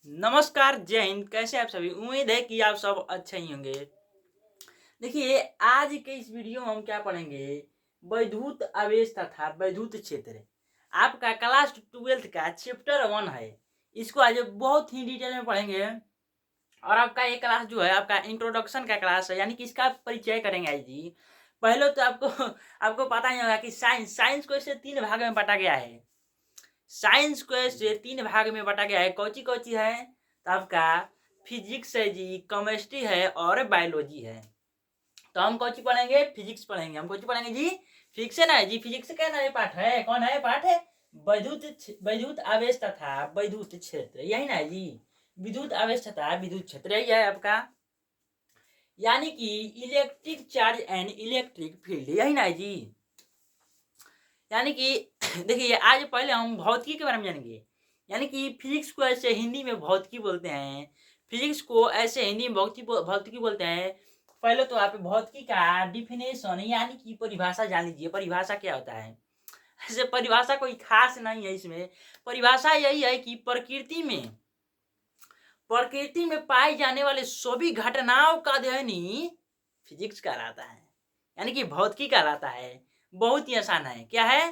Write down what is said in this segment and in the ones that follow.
नमस्कार, जय हिंद। कैसे आप सभी? उम्मीद है कि आप सब अच्छे ही होंगे। देखिए, आज के इस वीडियो में हम क्या पढ़ेंगे? वैद्युत आवेश तथा वैद्युत क्षेत्र। आपका क्लास 12th का चैप्टर 1 है। इसको आज बहुत ही डिटेल में पढ़ेंगे। और आपका ये क्लास जो है आपका इंट्रोडक्शन का क्लास है, यानी कि इसका परिचय करेंगे आज जी। पहले तो आपको आपको पता ही होगा कि साइंस को इसे 3 भाग में बांटा गया है। साइंस को ऐसे 3 भाग में बांटा गया है। कौची कौची है? तो आपका फिजिक्स है जी, केमिस्ट्री है और बायोलॉजी है। तो हम कौची पढ़ेंगे? फिजिक्स पढ़ेंगे। हम कौची पढ़ेंगे जी? फिजिक्स है ना जी। फिजिक्स का ना ये पाठ है, कौन है पाठ है? वैद्युत आवेश तथा वैद्युत क्षेत्र, यही ना जी। विद्युत आवेश तथा विद्युत क्षेत्र यही है आपका, यानी कि electric charge and electric field, यही ना जी। यानी कि देखिए, आज पहले हम भौतिकी के बारे में जानेंगे। यानी कि फिजिक्स को ऐसे हिंदी में भौतिकी बोलते हैं। फिजिक्स को ऐसे हिंदी में भौतिकी बोलते हैं। पहले तो आप भौतिकी का डिफिनेशन यानी कि परिभाषा जान लीजिए। परिभाषा क्या होता है? ऐसे परिभाषा कोई खास नहीं है इसमें। परिभाषा यही है कि प्रकृति में पाई जाने वाले सभी घटनाओं का अध्ययन ही फिजिक्स कहलाता है, यानी कि भौतिकी कहलाता है। बहुत ही आसान है। क्या है?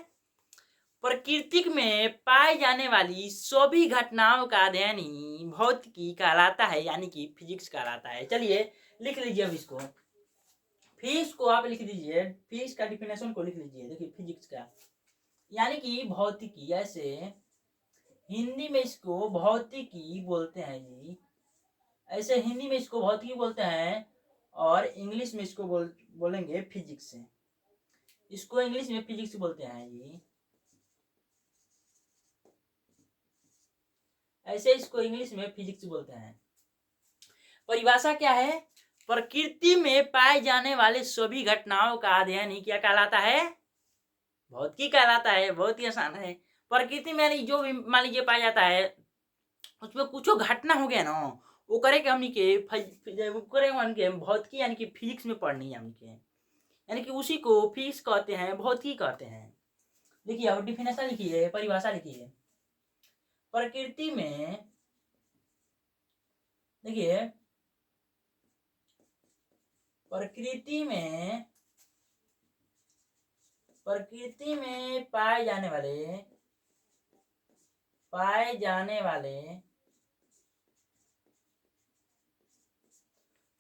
प्रकृति में पाई जाने वाली सभी घटनाओं का अध्ययन ही भौतिकी कहलाता है, यानी कि फिजिक्स कहलाता है। चलिए लिख लीजिए अब इसको। फिजिक्स को आप लिख दीजिए, फिजिक्स का डिफिनेशन को लिख लीजिए। देखिए फिजिक्स का यानी कि भौतिकी, ऐसे हिंदी में इसको भौतिकी बोलते हैं जी। ऐसे हिंदी में इसको भौतिकी बोलते हैं और इंग्लिश में इसको बोलेंगे फिजिक्स से। इसको इंग्लिश में फिजिक्स बोलते हैं जी। ऐसे इसको इंग्लिश में फिजिक्स बोलते हैं। परिभाषा क्या है? प्रकृति में पाए जाने वाले सभी घटनाओं का अध्ययन ही क्या कहलाता है? भौतिकी कहलाता है। बहुत ही आसान है। प्रकृति में यानी जो भी मान लीजिए पाया जाता है, उसमें कुछ घटना हो गया ना, वो करे के हमनी के भौतिकी यानी कि फिजिक्स में पढ़नी है हमनी के, यानी कि उसी को फिजिक्स कहते हैं, भौतिकी कहते हैं। देखिए अब डिफिनेशन लिखिए, परिभाषा लिखिए। प्रकृति में देखिए, प्रकृति में पाए जाने वाले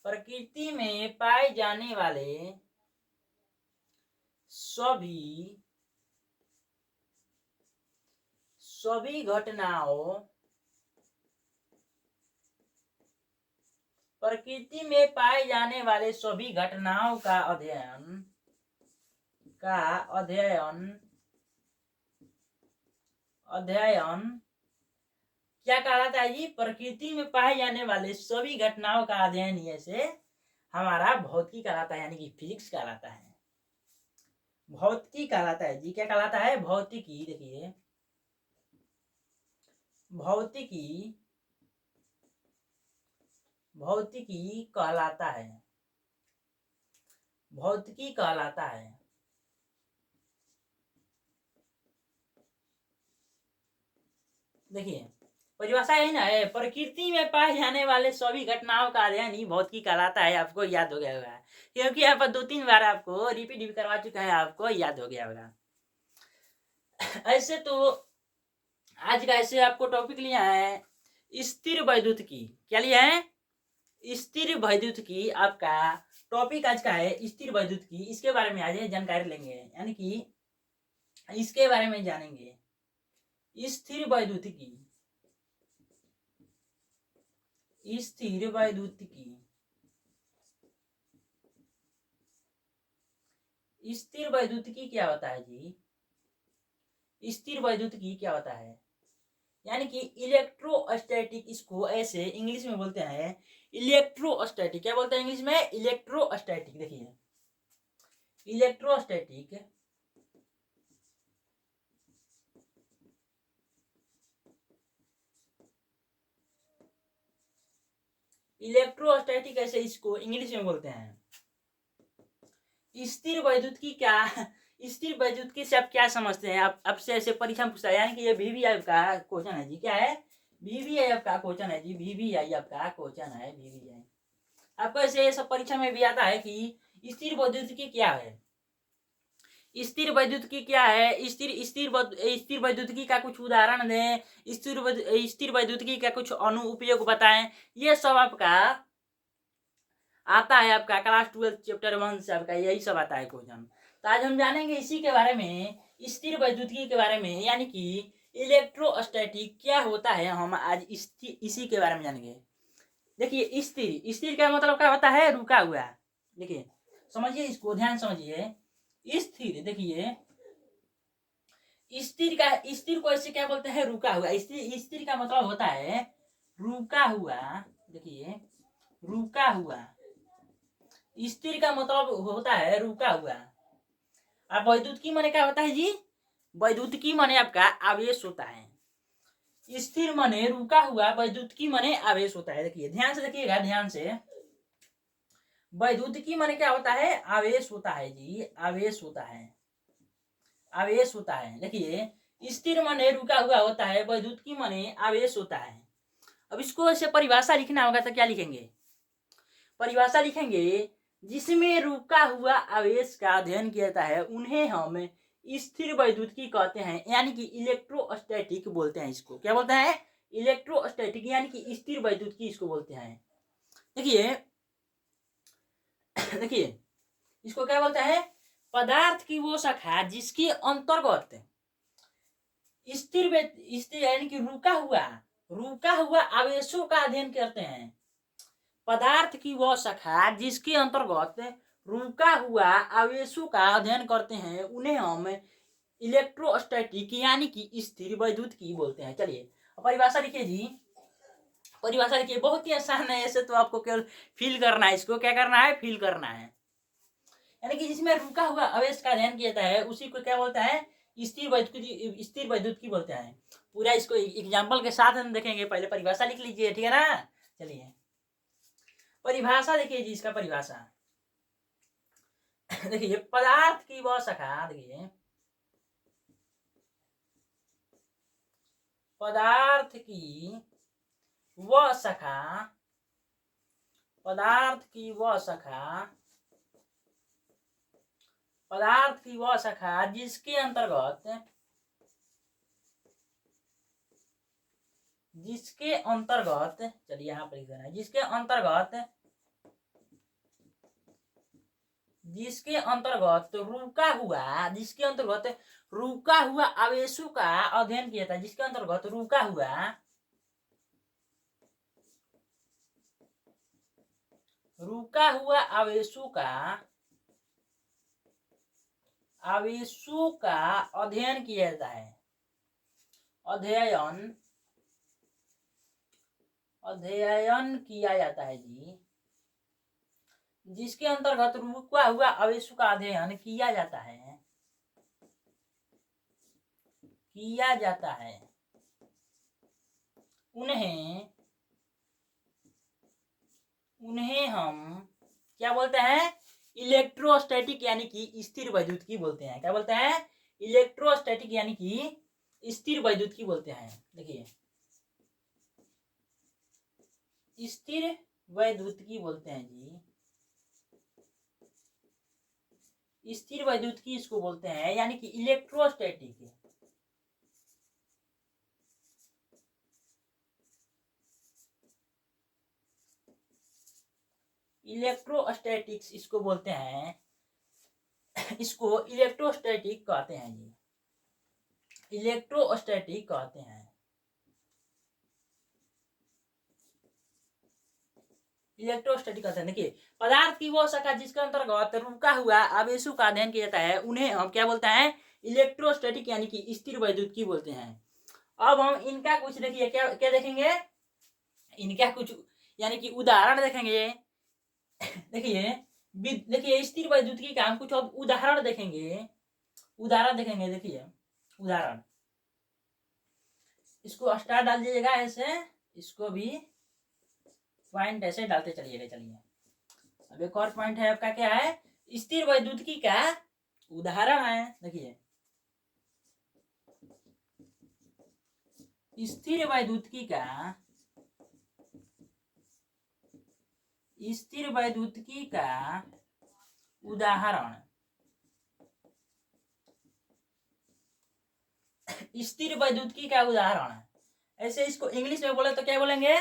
प्रकृति में पाए जाने वाले सभी घटनाओं, प्रकृति में पाए जाने वाले सभी घटनाओं का अध्ययन क्या कहलाता है जी? प्रकृति में पाए जाने वाले सभी घटनाओं का अध्ययन ही ऐसे हमारा भौतिकी कहलाता है, यानी कि फिजिक्स कहलाता है। भौतिकी कहलाता है जी। क्या कहलाता है? भौतिकी। देखिए भौतिकी कहलाता है। भौतिकी कहलाता है। देखिए परिभाषा यही ना है, प्रकृति में पाए जाने वाले सभी घटनाओं का अध्ययन ही भौतिकी कहलाता है। आपको याद हो गया होगा, क्योंकि यहाँ पर 2-3 बार आपको रिपीट भी करवा चुका है, आपको याद हो गया होगा। ऐसे तो आज का ऐसे आपको टॉपिक लिया है स्थिर वैद्युत की। क्या लिया है? स्थिर वैद्युत की। आपका टॉपिक आज का है स्थिर वैद्युत की। इसके बारे में आज जानकारी लेंगे, यानी कि इसके बारे में जानेंगे। स्थिर वैद्युत की, स्थिर वैद्युत की। स्थिर वैद्युतिकी क्या होता है जी? स्थिर वैद्युतिकी क्या होता है? यानी कि इलेक्ट्रोस्टैटिक, इसको ऐसे इंग्लिश में बोलते हैं इलेक्ट्रोस्टैटिक। क्या बोलते हैं इंग्लिश में? इलेक्ट्रोस्टैटिक। देखिए इलेक्ट्रोस्टैटिक, इलेक्ट्रोस्टैटिक ऐसे इसको इंग्लिश में बोलते हैं। स्थिर वैद्युतिकी क्या, स्थिर वैद्युतिकी से आप क्या समझते हैं? आप आपसे ऐसे परीक्षा में पूछता है, यानी कि ये भी आपका क्वेश्चन है जी। क्या है? VVI आपका क्वेश्चन है जी, VVI आपका क्वेश्चन है, VVI आपको ऐसे सब परीक्षा में भी आता है कि स्थिर वैद्युतिकी क्या है, स्थिर वैद्युतिकी क्या है, स्थिर वैद्युतिकी का कुछ उदाहरण दें, स्थिर वैद्युतिकी का कुछ अनुप्रयोग बताएं, ये सब आपका आता है आपका क्लास 12 चैप्टर 1 से आपका यही सब आता है क्वेश्चन। तो आज हम जानेंगे इसी के बारे में, स्थिर वैद्युतिकी के बारे में, यानी कि इलेक्ट्रोस्टैटिक क्या होता है, हम आज इसी के बारे में जानेंगे। देखिए स्थिर का मतलब क्या होता है, रुका हुआ। देखिए समझिए इसको, ध्यान समझिए। स्थिर, देखिए स्थिर को ऐसे क्या बोलते हैं, रुका हुआ। स्थिर का मतलब होता है रुका हुआ। देखिए रुका हुआ, स्थिर का मतलब होता है रुका हुआ। अब वैद्युतिकी माने क्या होता है जी, वैद्युतिकी माने आपका आवेश होता है। स्थिर माने रुका हुआ, वैद्युतिकी माने आवेश होता है। देखिए ध्यान से देखिएगा, ध्यान से। वैद्युतिकी माने क्या होता है, आवेश होता है जी, आवेश होता है, आवेश होता है। देखिए स्थिर माने रुका हुआ होता है, वैद्युतिकी माने आवेश होता है। अब इसको ऐसे परिभाषा लिखना होगा तो क्या लिखेंगे, परिभाषा लिखेंगे, जिसमें रुका हुआ आवेश का अध्ययन किया जाता है उन्हें हम स्थिर वैद्युतिकी कहते हैं, यानी कि इलेक्ट्रोस्टैटिक बोलते हैं। इसको क्या बोलते हैं, इलेक्ट्रोस्टैटिक, यानी कि स्थिर वैद्युतिकी इसको बोलते हैं। देखिए देखिए इसको क्या बोलते हैं, पदार्थ की वो शाखा जिसके अंतर्गत स्थिर यानी कि रुका हुआ आवेशों का अध्ययन करते हैं। पदार्थ की वह शाखा जिसके अंतर्गत रुका हुआ आवेशों का अध्ययन करते हैं उन्हें हम इलेक्ट्रोस्टैटिक यानी कि स्थिर वैद्युतिकी बोलते हैं। चलिए परिभाषा लिखिए जी, परिभाषा लिखिए, बहुत ही आसान है। ऐसे तो आपको केवल फील करना है, इसको क्या करना है, फील करना है। यानी कि जिसमें रुका हुआ आवेश का अध्ययन किया जाता है उसी को क्या बोलता है, स्थिर वैद्युतिकी बोलते हैं। पूरा इसको एग्जाम्पल के साथ हम देखेंगे। पहले परिभाषा लिख लीजिए, ठीक है ना। चलिए परिभाषा देखिए जी, इसका परिभाषा देखिए, पदार्थ की वह शाखा, देखिए पदार्थ की वह शाखा, पदार्थ की वह शाखा, पदार्थ की वह शाखा जिसके अंतर्गत चलिए यहाँ पर लिख देना है, जिसके अंतर्गत रुका हुआ आवेशों का अध्ययन किया था, जिसके अंतर्गत रुका हुआ आवेशों का अध्ययन किया जाता है, अध्ययन किया जाता है जी, जिसके अंतर्गत रुका हुआ आवेशों का अध्ययन किया जाता है, उन्हें हम क्या बोलते हैं, इलेक्ट्रोस्टैटिक यानी कि स्थिर वैद्युतिकी बोलते हैं। क्या बोलते हैं, इलेक्ट्रोस्टैटिक यानी कि स्थिर वैद्युतिकी बोलते हैं। देखिए स्थिर वैद्युतिकी बोलते हैं जी, स्थिर वैद्युतिकी इसको बोलते हैं, यानी कि इलेक्ट्रोस्टैटिक, इलेक्ट्रोस्टैटिक्स इसको बोलते हैं, इसको इलेक्ट्रोस्टैटिक कहते हैं जी, इलेक्ट्रोस्टैटिक कहते हैं, इलेक्ट्रोस्टैटिक कहते हैं। देखिए पदार्थ की वो शाखा जिसके अंतर्गत रुका हुआ आवेशों का अध्ययन किया जाता है उन्हें हम क्या बोलते हैं, इलेक्ट्रोस्टैटिक यानी कि स्थिर वैद्युतिकी बोलते हैं। अब हम इनका कुछ देखिए क्या क्या देखेंगे, इनका कुछ यानी कि उदाहरण देखेंगे। देखिए स्थिर वैद्युतिकी का हम कुछ अब उदाहरण देखेंगे, देखिए उदाहरण, इसको स्टार डाल दीजिएगा ऐसे, इसको भी पॉइंट ऐसे डालते चलिएगा। चलिए अब एक और पॉइंट है आपका, क्या है, स्थिर वैद्युतिकी का उदाहरण है। देखिए स्थिर वैद्युतिकी का स्थिर वैद्युतिकी का उदाहरण स्थिर वैद्युतिकी का उदाहरण। ऐसे इसको इंग्लिश में बोले तो क्या बोलेंगे,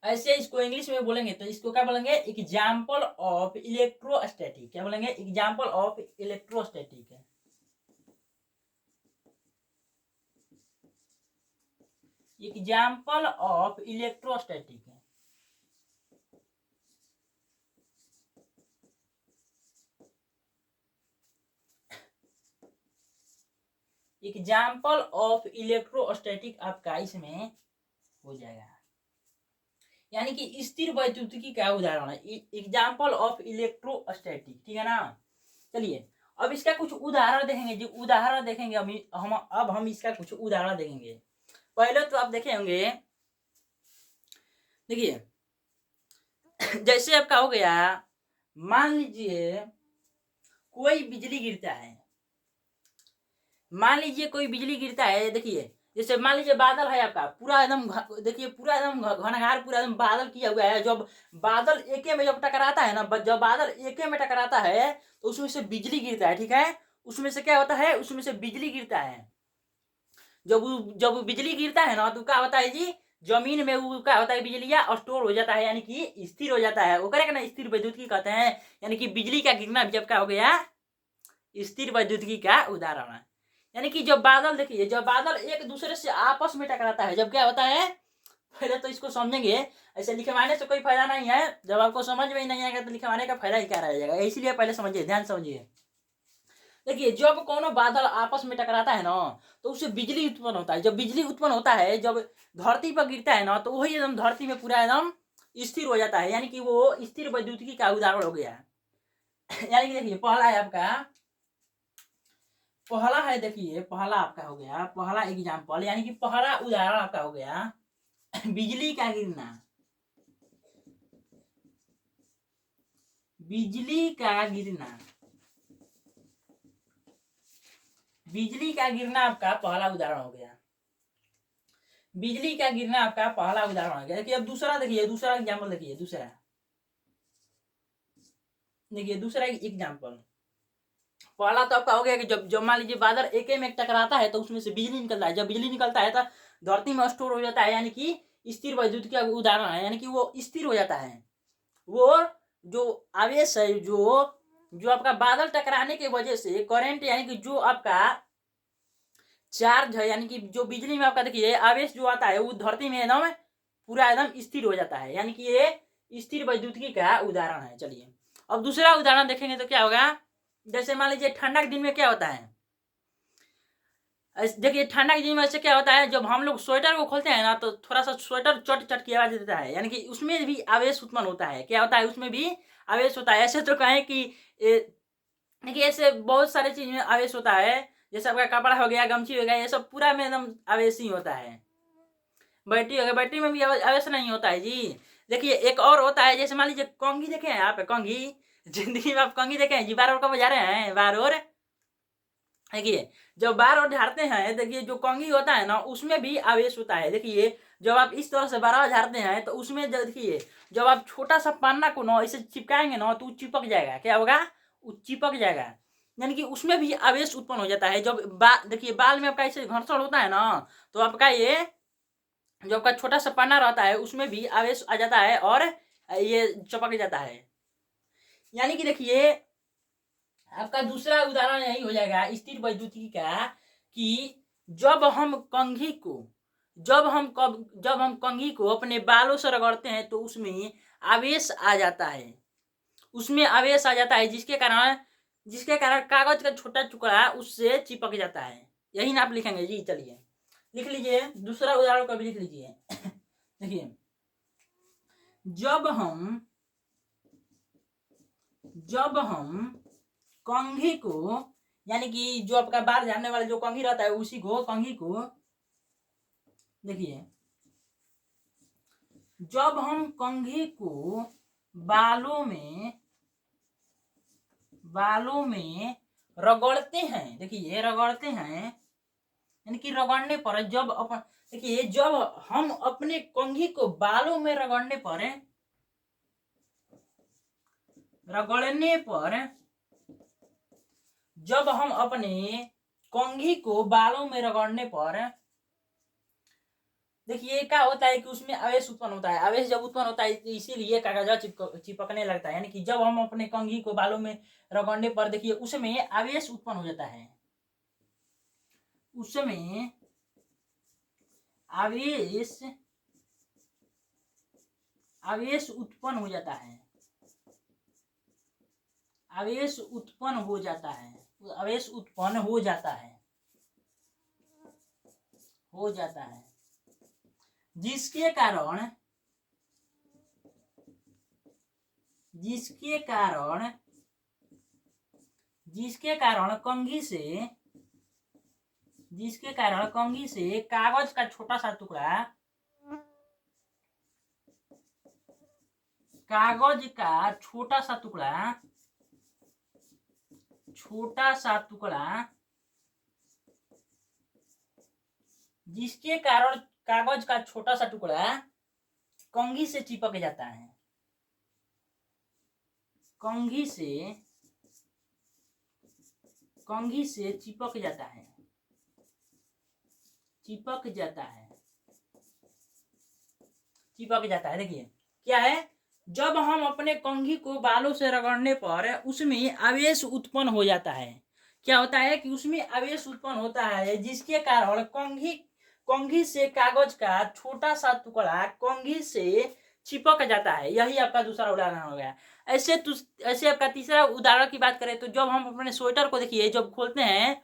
ऐसे इसको इंग्लिश में बोलेंगे तो इसको क्या बोलेंगे, एग्जाम्पल ऑफ इलेक्ट्रोस्टैटिक। क्या बोलेंगे, example of electrostatic. Example of electrostatic. Example of electrostatic आपका इसमें हो जाएगा, यानी कि स्थिर वैद्युतिकी का उदाहरण है, एग्जाम्पल ऑफ इलेक्ट्रोस्टैटिक। ठीक है ना। चलिए अब इसका कुछ उदाहरण देखेंगे, जो उदाहरण देखेंगे हम इसका कुछ उदाहरण देखेंगे। पहले तो आप देखे होंगे, देखिए जैसे आपका हो गया, मान लीजिए कोई बिजली गिरता है, मान लीजिए कोई बिजली गिरता है। देखिए जैसे मान लीजिए बादल है आपका पूरा एकदम, देखिए पूरा एकदम घनघार, पूरा एकदम बादल किया हुआ है। जब बादल एके में जब टकराता है ना, जब बादल एके में टकराता है तो उसमें से बिजली गिरता है। ठीक है, उसमें से क्या होता है, उसमें से बिजली गिरता है। जब बिजली गिरता है ना तो क्या होता है जी, जमीन में वो क्या होता है, बिजलियां स्टोर हो जाता है, यानी कि स्थिर हो जाता है। वो करेगा ना, स्थिर वैद्युतिकी कहते हैं। यानी कि बिजली का गिरना जब क्या हो गया, स्थिर वैद्युतिकी का उदाहरण है। यानी कि जब बादल, देखिए जब बादल एक दूसरे से आपस में टकराता है, जब क्या होता है, पहले तो इसको समझेंगे। ऐसे लिखवाने से कोई फायदा नहीं है, जब आपको समझ में ही नहीं आएगा तो लिखवाने का फायदा ही क्या रह जाएगा। इसलिए पहले समझिए, ध्यान समझिए। देखिए जब कोनो बादल आपस में टकराता है ना तो उससे बिजली उत्पन्न होता है। जब बिजली उत्पन्न होता है, जब धरती पर गिरता है ना, तो वही एकदम धरती में पूरा एकदम स्थिर हो जाता है, यानी कि वो स्थिर वैद्युतिकी का उदाहरण हो गया। यानी कि देखिए पहला है आपका, पहला है, देखिए पहला आपका हो गया, पहला एग्जाम्पल यानी कि पहला उदाहरण आपका हो गया बिजली का गिरना। बिजली का गिरना, बिजली का गिरना आपका पहला उदाहरण हो गया। बिजली का गिरना आपका पहला उदाहरण हो गया। देखिए अब दूसरा, देखिए दूसरा एग्जाम्पल, देखिए दूसरा, देखिए दूसरा एग्जाम्पल। पहला तो आपका हो गया कि जब जब मान लीजिए बादल एक में टकराता है तो उसमें से बिजली निकलता है। जब बिजली निकलता है तो धरती में स्टोर हो जाता है, यानी कि स्थिर वैद्युत का उदाहरण है, यानी कि वो स्थिर हो जाता है। वो जो आवेश है, जो आपका बादल टकराने की वजह से करंट, यानी कि जो आपका चार्ज है, यानी कि जो बिजली में आपका देखिए आवेश जो आता है वो धरती में एकदम पूरा एकदम स्थिर हो जाता है, यानी कि ये स्थिर वैद्युतिकी का उदाहरण है। चलिए अब दूसरा उदाहरण देखेंगे तो क्या होगा, जैसे मान लीजिए ठंडा के दिन में क्या होता है, देखिए ठंडा के दिन में ऐसे क्या होता है, जब हम लोग स्वेटर को खोलते हैं ना तो थोड़ा सा स्वेटर चट चट की आवाज देता है, यानी कि उसमें भी आवेश उत्पन्न होता है। क्या होता है, उसमें भी आवेश होता है। ऐसे तो कहें कि देखिए ऐसे बहुत सारे चीज में आवेश होता है, जैसे आपका कपड़ा हो गया, गमछी हो गया, ये सब पूरा में एकदम आवेश ही होता है। बैटरी हो गया, बैटरी में भी आवेश नहीं होता है जी। देखिए एक और होता है, जैसे मान लीजिए कंघी देखे हैं आप, कंघी जिंदगी में आप कंघी देखे हैं जी, बार और कब जा रहे हैं, बार और देखिए जब बार और झाड़ते हैं, देखिए जो कंघी होता है ना उसमें भी आवेश होता है। देखिए जब आप इस तरह से बार झाड़ते हैं तो उसमें देखिए जब आप छोटा सा पन्ना को ना इसे चिपकाएंगे ना तो चिपक जाएगा। क्या होगा, वो चिपक जाएगा, यानी कि उसमें भी आवेश उत्पन्न हो जाता है। जब देखिए बाल में आपका ऐसे घर्षण होता है ना तो आपका ये जो आपका छोटा सा पन्ना रहता है उसमें भी आवेश आ जाता है और ये चिपक जाता है। यानी कि देखिए आपका दूसरा उदाहरण यही हो जाएगा स्थिर वैद्युतिकी का, कि जब हम कंघी को जब हम कंघी को अपने बालों से रगड़ते हैं तो उसमें आवेश आ जाता है, उसमें आवेश आ जाता है, जिसके कारण कागज का छोटा टुकड़ा उससे चिपक जाता है। यही ना आप लिखेंगे जी। चलिए लिख लीजिए, दूसरा उदाहरण का भी लिख लीजिए। देखिए जब हम कंघी को, यानी कि जो आपका बाल झाड़ने वाला जो कंघी रहता है उसी को, कंघी को देखिए जब हम कंघी को बालों में रगड़ते हैं, देखिए रगड़ते हैं, यानी कि रगड़ने पर जब अपन देखिए जब हम अपने कंघी को बालों में रगड़ने पर जब हम अपने कंघी को बालों में रगड़ने पर देखिए क्या होता है कि उसमें आवेश उत्पन्न होता है। आवेश जब उत्पन्न होता है तो इसीलिए कागज चिपकने लगता है। यानी कि जब हम अपने कंघी को बालों में रगड़ने पर देखिए उसमें आवेश उत्पन्न हो जाता है, उसमें आवेश उत्पन्न हो जाता है, आवेश उत्पन्न हो जाता है, आवेश उत्पन्न हो जाता है, जिसके कारण कंघी से कागज का छोटा सा टुकड़ा जिसके कारण कागज का छोटा सा टुकड़ा कंघी से चिपक जाता है, कंघी से चिपक जाता है। देखिए क्या है, जब हम अपने कंघी को बालों से रगड़ने पर उसमें आवेश उत्पन्न हो जाता है। क्या होता है कि उसमें आवेश उत्पन्न होता है जिसके कारण कंघी से कागज का छोटा सा टुकड़ा कंघी से चिपक जाता है। यही आपका दूसरा उदाहरण हो गया। ऐसे आपका तीसरा उदाहरण की बात करें तो जब हम अपने स्वेटर को देखिए जब खोलते हैं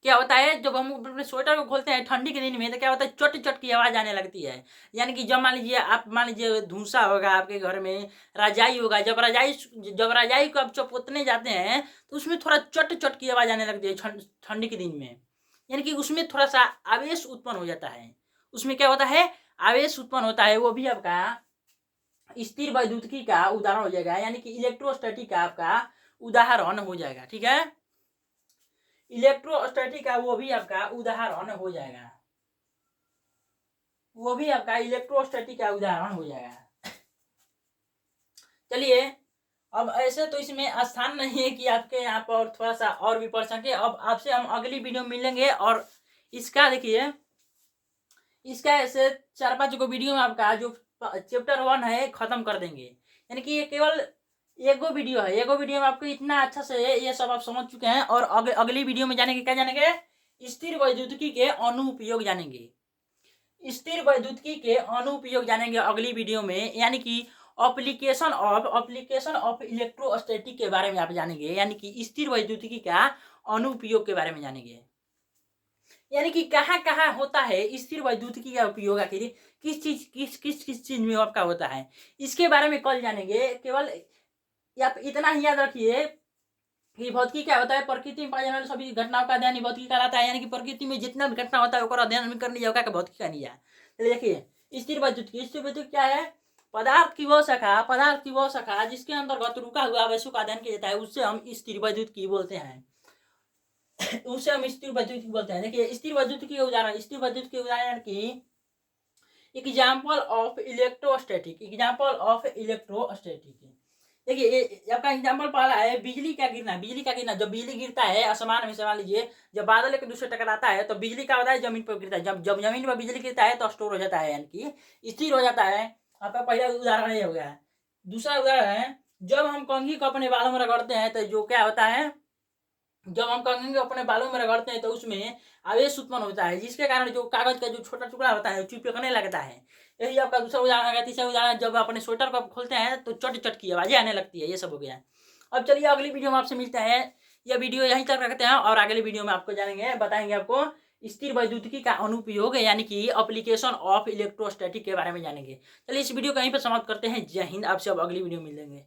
क्या होता है, जब हम अपने स्वेटर को खोलते हैं ठंडी के दिन में तो क्या होता है, चट चट की आवाज आने लगती है। यानी कि जब मान लीजिए धूसा होगा आपके घर में, रजाई होगा, जब रजाई को आप चपोतने जाते हैं तो उसमें थोड़ा चट चट की आवाज आने लगती है ठंडी के दिन में। यानी कि उसमें थोड़ा सा आवेश उत्पन्न हो जाता है। उसमें क्या होता है, आवेश उत्पन्न होता है। वो भी आपका स्थिर वैद्युतिकी का उदाहरण हो जाएगा, यानी कि इलेक्ट्रोस्टैटिक का आपका उदाहरण हो जाएगा। ठीक है, इलेक्ट्रोस्टैटिक का वो भी आपका उदाहरण हो जाएगा, चलिए अब ऐसे तो इसमें स्थान नहीं है कि आपके यहाँ पर थोड़ा सा और भी पढ़ सके। अब आपसे हम अगली वीडियो में मिलेंगे और इसका देखिए इसका ऐसे 4-5 को वीडियो में आपका जो चैप्टर 1 है खत्म कर देंगे। यानी कि ये केवल एगो वीडियो है, एगो वीडियो में आपको इतना अच्छा से ये सब आप समझ चुके हैं। और अगली वीडियो में जानेंगे, क्या जानेंगे, स्थिर वैद्युतिकी के अनुप्रयोग जानेंगे, स्थिर वैद्युतिकी के अनुप्रयोग जानेंगे अगली वीडियो में। यानी कि एप्लीकेशन ऑफ इलेक्ट्रोस्टैटिक के बारे में आप जानेंगे, यानी कि स्थिर वैद्युतिकी का अनुप्रयोग के बारे में जानेंगे। यानी कि कहाँ कहाँ होता है स्थिर वैद्युतिकी का उपयोग, आखिर किस चीज में आपका होता है, इसके बारे में कल जानेंगे। केवल आप इतना ही याद रखिए कि भौतिकी क्या होता है, प्रकृति में पाए जाने वाले सभी घटनाओं का अध्ययन भौतिकी कहलाता है। यानी कि प्रकृति में जितना भी घटना होता है उसका अध्ययन भी करनी जाएगा, भौतिकी का नहीं है। देखिए स्थिर वैद्युतिकी क्या है, पदार्थ की वो शाखा जिसके अंतर्गत रुका हुआ आवेशों का अध्ययन किया जाता है उससे हम स्थिर वैद्युतिकी बोलते हैं, देखिए स्थिर वैद्युतिकी के उदाहरण की एग्जाम्पल ऑफ इलेक्ट्रोस्टैटिक, देखिए आपका एग्जाम्पल पहला है बिजली का गिरना। जब बिजली गिरता है आसमान में से, मान लीजिए जब बादल एक दूसरे टकराता है तो बिजली का होता है जमीन पर गिरता है। जब जमीन पर बिजली गिरता है तो स्टोर हो जाता है, यानी कि स्थिर हो जाता है। आपका पहला उदाहरण ये हो गया। दूसरा उदाहरण है जब हम कंघी को अपने बालों में रगड़ते हैं तो जो क्या होता है, जब हम कंघी को अपने बालों में रगड़ते हैं तो उसमें आवेश उत्पन्न होता है जिसके कारण जो कागज का जो छोटा टुकड़ा होता है चिपकने लगता है। यही आपका दूसरा उदाहरण है। तीसरा उदाहरण जब अपने स्वेटर को खोलते हैं तो चट चट की आवाजें आने लगती है। ये सब हो गया। अब चलिए अगली वीडियो में आपसे मिलते हैं। यह वीडियो यहीं तक रखते हैं और अगली वीडियो में आपको बताएंगे आपको स्थिर वैद्युतिकी का अनुप्रयोग यानी कि एप्लीकेशन ऑफ इलेक्ट्रोस्टैटिक के बारे में जानेंगे। चलिए इस वीडियो को यहीं पर समाप्त करते हैं। जय हिंद। आपसे अब अगली वीडियो में मिलेंगे।